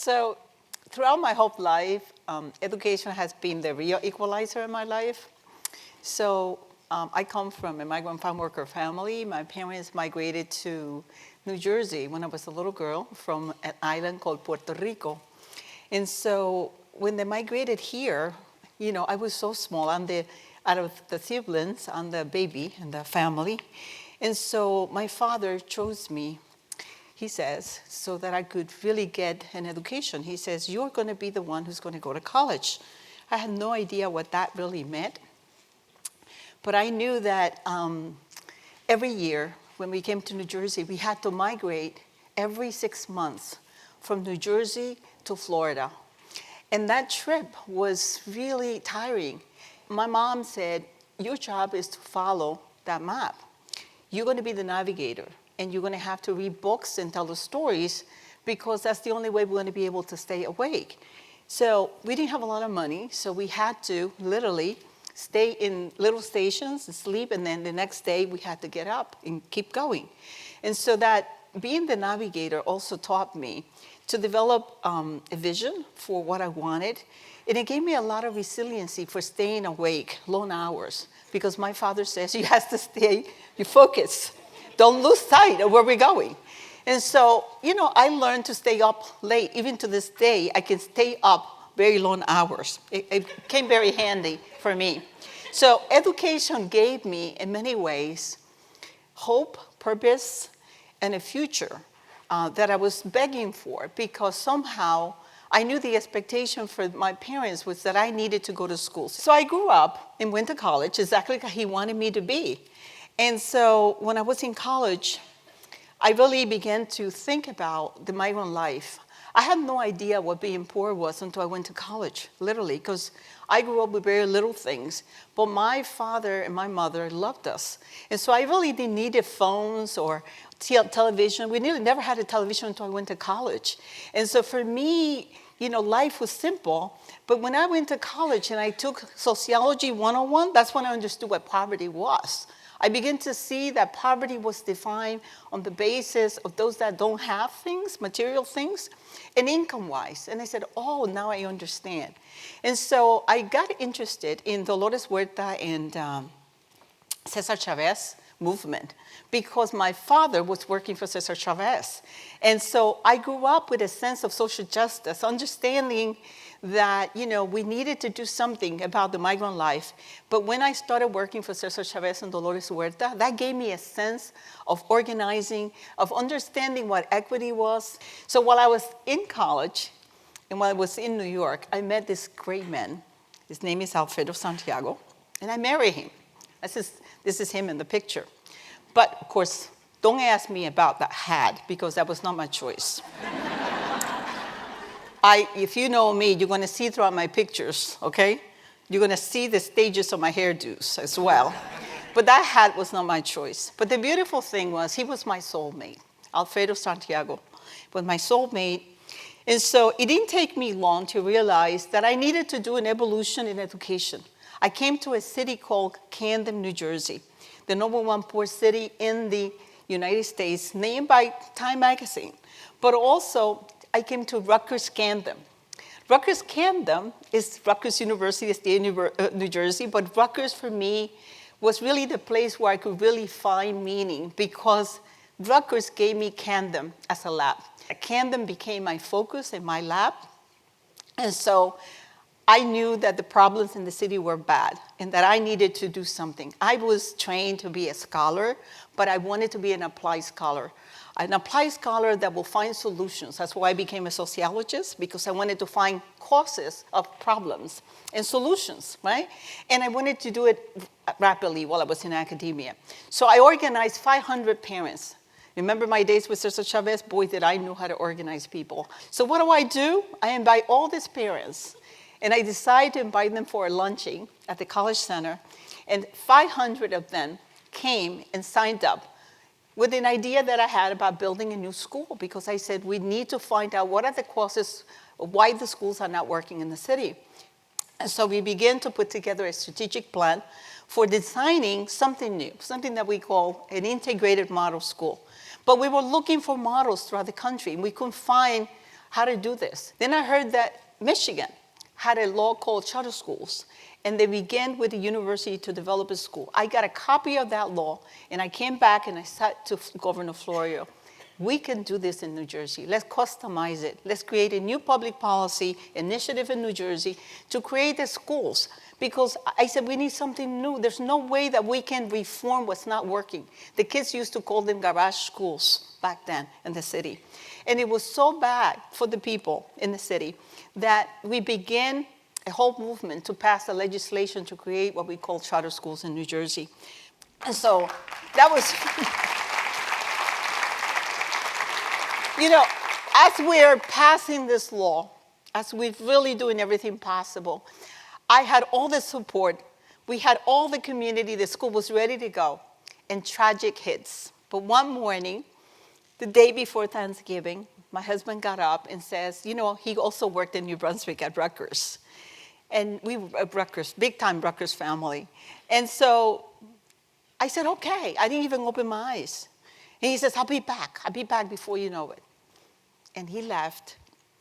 So throughout my whole life, education has been the real equalizer in my life. So I come from a migrant farm worker family. My parents migrated to New Jersey when I was a little girl from an island called Puerto Rico. And so when they migrated here, I was so small. Out of the siblings, I'm the baby in the family. And so my father chose me, he says, so that I could really get an education. He says, you're going to be the one who's going to go to college. I had no idea what that really meant. But I knew that every year when we came to New Jersey, we had to migrate every 6 months from New Jersey to Florida. And that trip was really tiring. My mom said, your job is to follow that map. You're going to be the navigator, and you're going to have to read books and tell the stories because that's the only way we're going to be able to stay awake. So we didn't have a lot of money, so we had to literally stay in little stations and sleep, and then the next day we had to get up and keep going. And so that being the navigator also taught me to develop a vision for what I wanted. And it gave me a lot of resiliency for staying awake long hours, because my father says you have to stay, you focus. Don't lose sight of where we're going. And so, I learned to stay up late. Even to this day, I can stay up very long hours. It came very handy for me. So education gave me, in many ways, hope, purpose, and a future that I was begging for, because somehow I knew the expectation for my parents was that I needed to go to school. So I grew up and went to college exactly like he wanted me to be. And so when I was in college, I really began to think about the migrant life. I had no idea what being poor was until I went to college, literally, because I grew up with very little things. But my father and my mother loved us. And so I really didn't need phones or television. We never had a television until I went to college. And so for me, life was simple. But when I went to college and I took Sociology 101, that's when I understood what poverty was. I began to see that poverty was defined on the basis of those that don't have things, material things, and income-wise. And I said, oh, now I understand. And so I got interested in Dolores Huerta and Cesar Chavez movement because my father was working for Cesar Chavez. And so I grew up with a sense of social justice, understanding that, we needed to do something about the migrant life. But when I started working for Cesar Chavez and Dolores Huerta, that gave me a sense of organizing, of understanding what equity was. So while I was in college and while I was in New York, I met this great man. His name is Bonilla-Santiago, and I married him. This is him in the picture. But of course, don't ask me about that hat, because that was not my choice. If you know me, you're going to see throughout my pictures, okay? You're going to see the stages of my hairdos as well. But that hat was not my choice. But the beautiful thing was he was my soulmate. Alfredo Santiago was my soulmate. And so it didn't take me long to realize that I needed to do an evolution in education. I came to a city called Camden, New Jersey, the #1 poor city in the United States, named by Time magazine. But also, I came to Rutgers-Camden. Rutgers-Camden is Rutgers University, State New Jersey, but Rutgers for me was really the place where I could really find meaning, because Rutgers gave me Camden as a lab. Camden became my focus and my lab. And so I knew that the problems in the city were bad and that I needed to do something. I was trained to be a scholar, but I wanted to be an applied scholar. An applied scholar that will find solutions. That's why I became a sociologist, because I wanted to find causes of problems and solutions, right? And I wanted to do it rapidly while I was in academia. So I organized 500 parents. Remember my days with Cesar Chavez? Boy, did I know how to organize people. So what do? I invite all these parents, and I decide to invite them for a luncheon at the College Center, and 500 of them came and signed up with an idea that I had about building a new school, because I said we need to find out what are the causes of why the schools are not working in the city. And so we began to put together a strategic plan for designing something new, something that we call an integrated model school. But we were looking for models throughout the country, and we couldn't find how to do this. Then I heard that Michigan had a law called charter schools, and they began with the university to develop a school. I got a copy of that law, and I came back and I said to Governor Florio, we can do this in New Jersey. Let's customize it. Let's create a new public policy initiative in New Jersey to create the schools. Because I said, we need something new. There's no way that we can reform what's not working. The kids used to call them garage schools back then in the city. And it was so bad for the people in the city that we began a whole movement to pass a legislation to create what we call charter schools in New Jersey. And so that was, you know, as we're passing this law, as we're really doing everything possible, I had all the support. We had all the community. The school was ready to go. And tragic hits. But one morning, the day before Thanksgiving, my husband got up and says, you know, he also worked in New Brunswick at Rutgers. And we were at Rutgers, big-time Rutgers family. And so I said, okay. I didn't even open my eyes. And he says, I'll be back. I'll be back before you know it. And he left.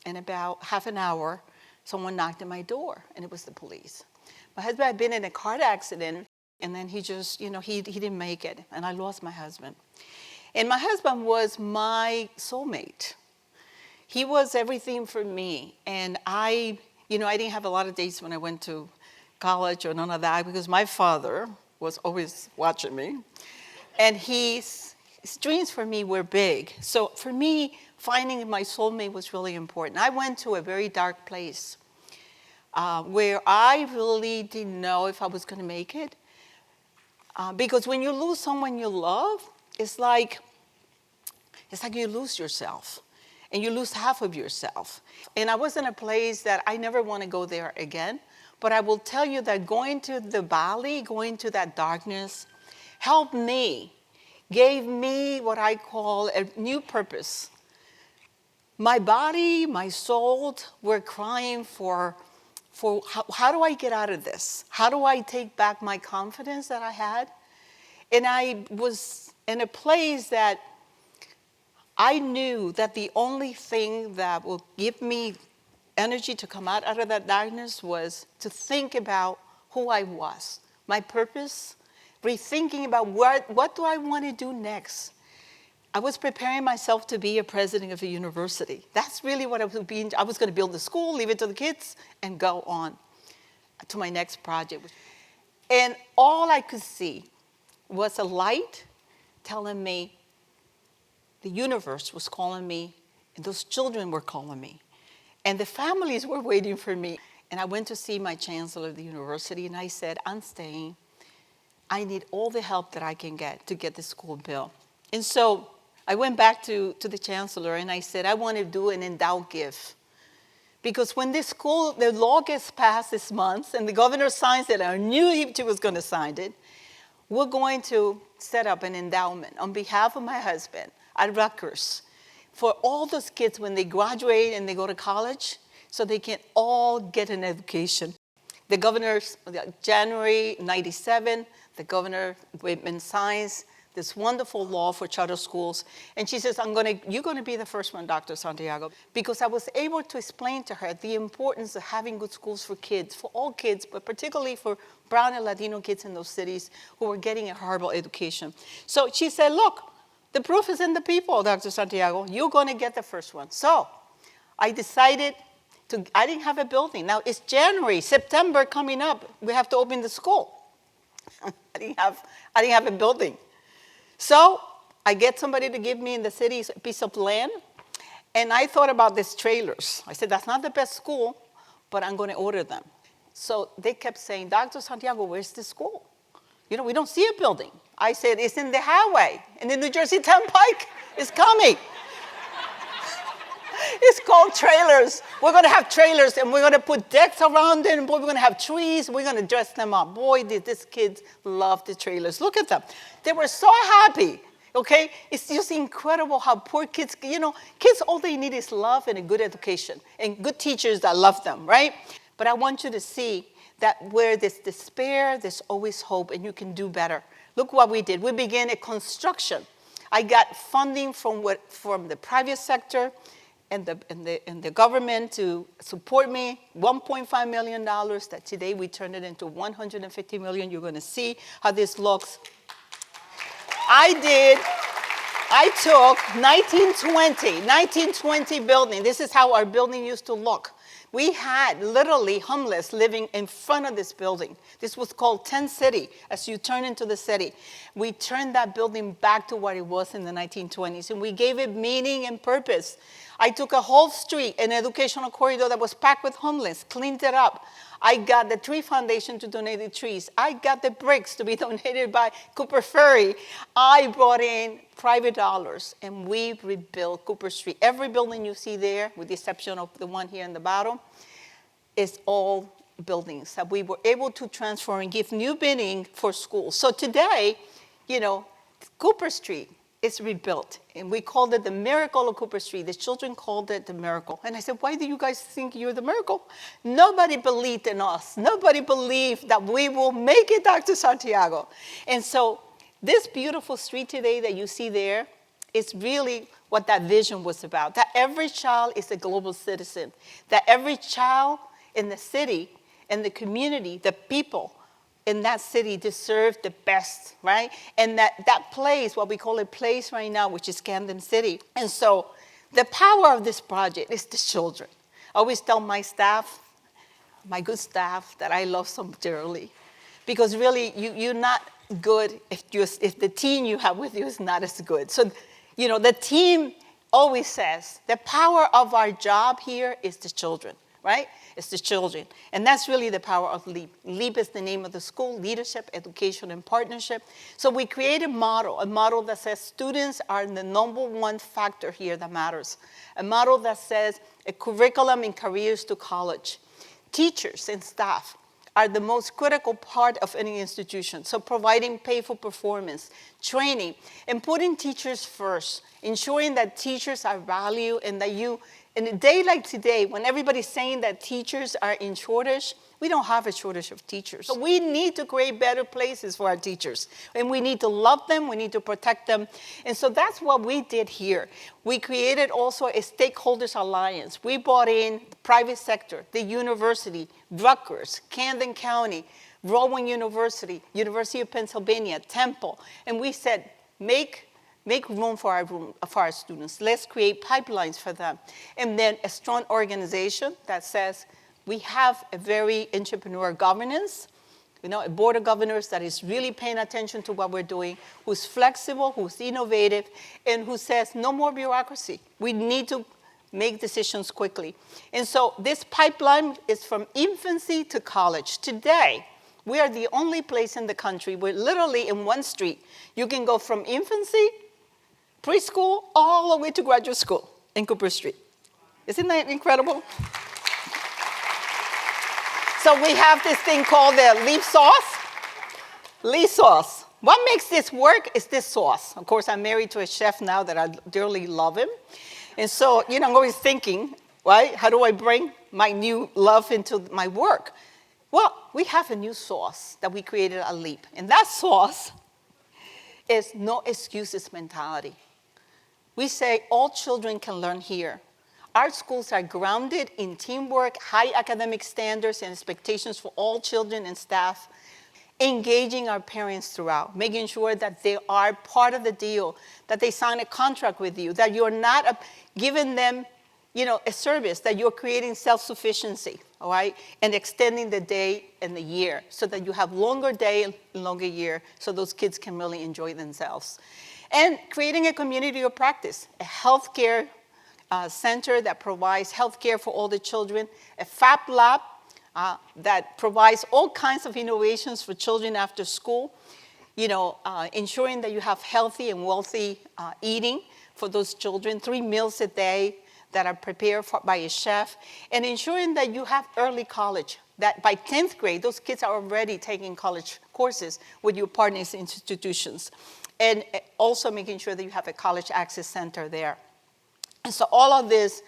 In about half an hour, someone knocked at my door, and it was the police. My husband had been in a car accident, and then he just, you know, he didn't make it, and I lost my husband. And my husband was my soulmate. He was everything for me, and I didn't have a lot of dates when I went to college or none of that, because my father was always watching me, and his dreams for me were big. So for me, finding my soulmate was really important. I went to a very dark place where I really didn't know if I was going to make it. Because when you lose someone you love, it's like you lose yourself. And you lose half of yourself. And I was in a place that I never want to go there again. But I will tell you that going to the valley, going to that darkness, helped me, gave me what I call a new purpose. My body, my soul were crying for how do I get out of this? How do I take back my confidence that I had? And I was in a place that I knew that the only thing that will give me energy to come out of that darkness was to think about who I was, my purpose, rethinking about what do I want to do next. I was preparing myself to be a president of a university. That's really what I was being. I was going to build a school, leave it to the kids, and go on to my next project. And all I could see was a light telling me the universe was calling me, and those children were calling me, and the families were waiting for me. And I went to see my chancellor of the university, and I said, I'm staying. I need all the help that I can get to get the school built. And so I went back to the chancellor, and I said, I want to do an endowed gift. Because when this school, the law gets passed this month, and the governor signs it, I knew he was going to sign it, we're going to set up an endowment on behalf of my husband at Rutgers for all those kids when they graduate and they go to college, so they can all get an education. The governor, January 97, the governor Whitman signs this wonderful law for charter schools. And she says, you're going to be the first one, Dr. Santiago, because I was able to explain to her the importance of having good schools for kids, for all kids, but particularly for brown and Latino kids in those cities who were getting a horrible education. So she said, look, the proof is in the people, Dr. Santiago. You're going to get the first one. So I decided I didn't have a building. Now it's January, September coming up. We have to open the school. I didn't have a building. So I get somebody to give me in the city a piece of land, and I thought about these trailers. I said, that's not the best school, but I'm going to order them. So they kept saying, Dr. Santiago, where's the school? You know, we don't see a building. I said, it's in the highway, in the New Jersey Turnpike. It's coming. It's called trailers. We're going to have trailers, and we're going to put decks around it, and we're going to have trees. We're going to dress them up. Boy, did these kids love the trailers. Look at them. They were so happy, okay? It's just incredible how poor kids, kids, all they need is love and a good education and good teachers that love them, right? But I want you to see that where there's despair, there's always hope, and you can do better. Look what we did. We began a construction. I got funding from the private sector, and the government to support me, $1.5 million, that today we turned it into $150 million. You're going to see how this looks. I took 1920 building. This is how our building used to look. We had literally homeless living in front of this building. This was called Tent City, as you turn into the city. We turned that building back to what it was in the 1920s, and we gave it meaning and purpose. I took a whole street, an educational corridor that was packed with homeless, cleaned it up. I got the Tree Foundation to donate the trees. I got the bricks to be donated by Cooper Ferry. I brought in private dollars, and we rebuilt Cooper Street. Every building you see there, with the exception of the one here in the bottom, is all buildings that we were able to transform and give new meaning for schools. So today, Cooper Street is rebuilt, and we called it the miracle of Cooper Street. The children called it the miracle. And I said, why do you guys think you're the miracle? Nobody believed in us. Nobody believed that we will make it back to Santiago. And so this beautiful street today that you see there is really what that vision was about, that every child is a global citizen, that every child in the city, in the community, the people in that city deserve the best, right? And that place, what we call a place right now, which is Camden City. And so the power of this project is the children. I always tell my staff, my good staff, that I love so dearly. Because really, you're not good if the team you have with you is not as good. So, the team always says, the power of our job here is the children, right? It's the children. And that's really the power of LEAP. LEAP is the name of the school, Leadership, Education, and Partnership. So we create a model that says students are the number one factor here that matters. A model that says a curriculum and careers to college. Teachers and staff are the most critical part of any institution. So providing pay for performance, training, and putting teachers first, ensuring that teachers are valued and that in a day like today, when everybody's saying that teachers are in shortage, we don't have a shortage of teachers. So we need to create better places for our teachers. And we need to love them, we need to protect them. And so that's what we did here. We created also a stakeholders alliance. We brought in the private sector, the university, Rutgers, Camden County, Rowan University, University of Pennsylvania, Temple. And we said, make room for our students. Let's create pipelines for them. And then a strong organization that says we have a very entrepreneurial governance, a board of governors that is really paying attention to what we're doing, who's flexible, who's innovative, and who says no more bureaucracy. We need to make decisions quickly. And so this pipeline is from infancy to college. Today, we are the only place in the country where literally in one street, you can go from infancy, preschool, all the way to graduate school in Cooper Street. Isn't that incredible? So we have this thing called the leaf sauce. Leaf sauce. What makes this work is this sauce. Of course, I'm married to a chef now that I dearly love him. And so, I'm always thinking, right, how do I bring my new love into my work? Well, we have a new sauce that we created at LEAP. And that sauce is no excuses mentality. We say all children can learn here. Our schools are grounded in teamwork, high academic standards, and expectations for all children and staff, engaging our parents throughout, making sure that they are part of the deal, that they sign a contract with you, that you're not giving them a service, that you're creating self-sufficiency, all right, and extending the day and the year so that you have longer day and longer year so those kids can really enjoy themselves. And creating a community of practice, a healthcare center that provides healthcare for all the children, a FAP lab that provides all kinds of innovations for children after school, ensuring that you have healthy and wealthy eating for those children, 3 meals a day that are prepared by a chef, and ensuring that you have early college, that by 10th grade, those kids are already taking college courses with your partners institutions. And also making sure that you have a college access center there. And so all of this,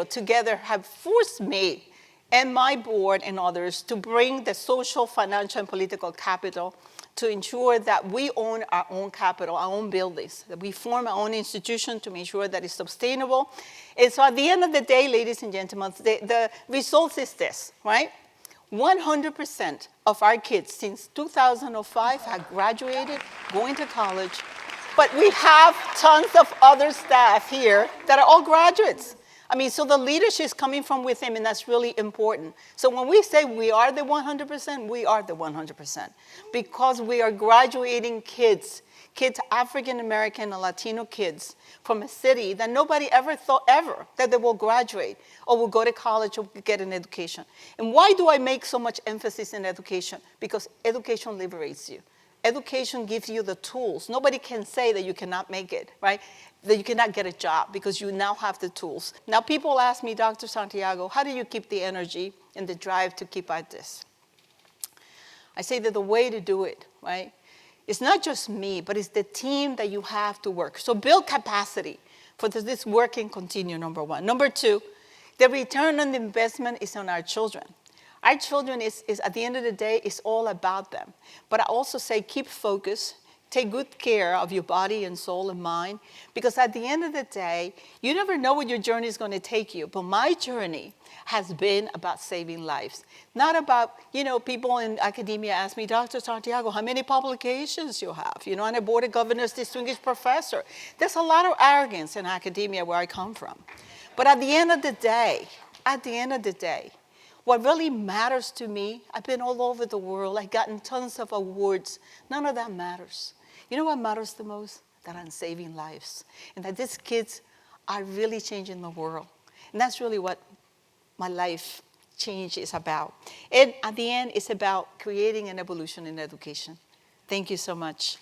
together have forced me and my board and others to bring the social, financial, and political capital to ensure that we own our own capital, our own buildings, that we form our own institution to make sure that it's sustainable. And so at the end of the day, ladies and gentlemen, the result is this, right? 100% of our kids since 2005 have graduated, going to college, but we have tons of other staff here that are all graduates. I mean, so the leadership is coming from within, and that's really important. So when we say we are the 100%, we are the 100%, because we are graduating kids, African American and Latino kids from a city that nobody ever thought ever that they will graduate or will go to college or get an education. And why do I make so much emphasis in education? Because education liberates you. Education gives you the tools. Nobody can say that you cannot make it, right? That you cannot get a job because you now have the tools. Now people ask me, Dr. Santiago, how do you keep the energy and the drive to keep at this? I say that the way to do it, right? It's not just me, but it's the team that you have to work. So build capacity for this work can continue, number one. Number two, the return on the investment is on our children. Our children is at the end of the day, it's all about them. But I also say keep focus, take good care of your body and soul and mind, because at the end of the day, you never know where your journey is going to take you. But my journey has been about saving lives. Not about, people in academia ask me, Dr. Santiago, how many publications you have? I'm a board of governors distinguished professor. There's a lot of arrogance in academia where I come from. But at the end of the day, what really matters to me, I've been all over the world, I've gotten tons of awards. None of that matters. You know what matters the most? That I'm saving lives. And that these kids are really changing the world. And that's really what my life change is about. And at the end, it's about creating an evolution in education. Thank you so much.